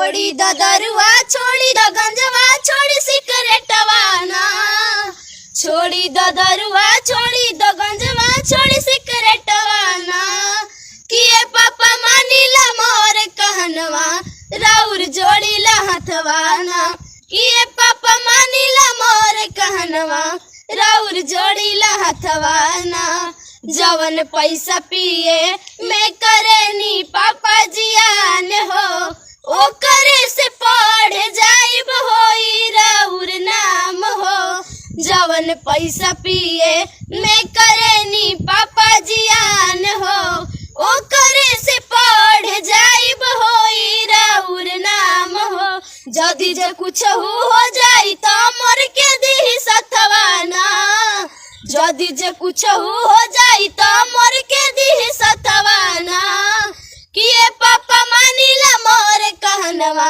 छोड़ी द दरुआ छोड़ी द गंजवा छोड़ी सिकरेटवा ना, छोड़ी द दरुआ छोड़ी द गंजवा छोड़ी सिकरेटवा ना। किए पापा मानिला मोर कहनवा राउर जोड़ीला हथवा ना, किए पापा मानिला मोर कहनवा राउर जोड़ीला हथवा ना। जवन पैसा पिए मैं करेनी पापा जियान हो, ओ करे से पढ़ जाइब होई राउर नाम हो। जवन पैसा पिए मैं करेनी पापा जियान हो, ओ करे से पढ़ जाइब होई राउर नाम हो। जदि जे कुछ हो जाई तो मोर के दी सतवाना, जदि जे कुछ हो जाई तो मोर के दी सतवाना। किए पापा मानिला मोर कहनवा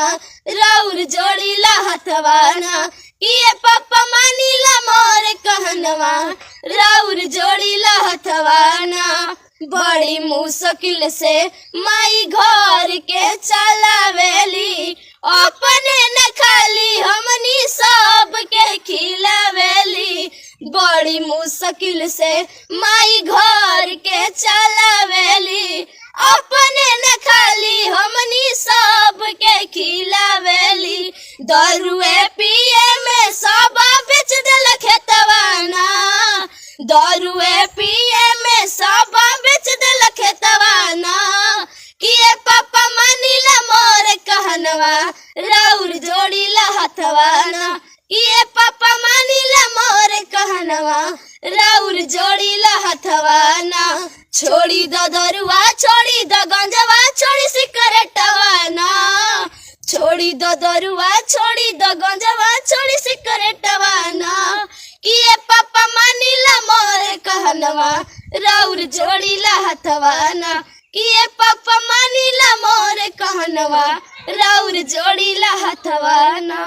राउर जोड़ीला हथवाना, किए पापा मानिला मोर कहनवा राउर जोड़ीला हथवाना। बड़ी मुश्किल से माई घर के चलावेली, अपने न खाली हमनी सब के खिलावेली। बड़ी मुश्किल से माई घर के चलावेली, अपने न खाली हमनी सब के खिलावेली। दरुए पिए में सब बेच देल खेतवाना, दरुए पिए में सब बेच देल खेतवाना। किए पापा मानिला मोर कहनवा राउर जोड़ीला हथवाना, किए पापा मानिला मोर कहनवा राउर जोड़ीला हथवाना। छोड़ी द दरुआ छोड़ी द गंजवा छोड़ी सिकरेटवा ना, छोड़ी द दरुआ छोड़ी द गंजवा छोड़ी सिकरेटवा ना। किए पापा मानिला मोर कहनवा राउर जोड़ीला हथवाना, किए पापा मानिला मोर कहनवा राउर जोड़ीला हथवाना।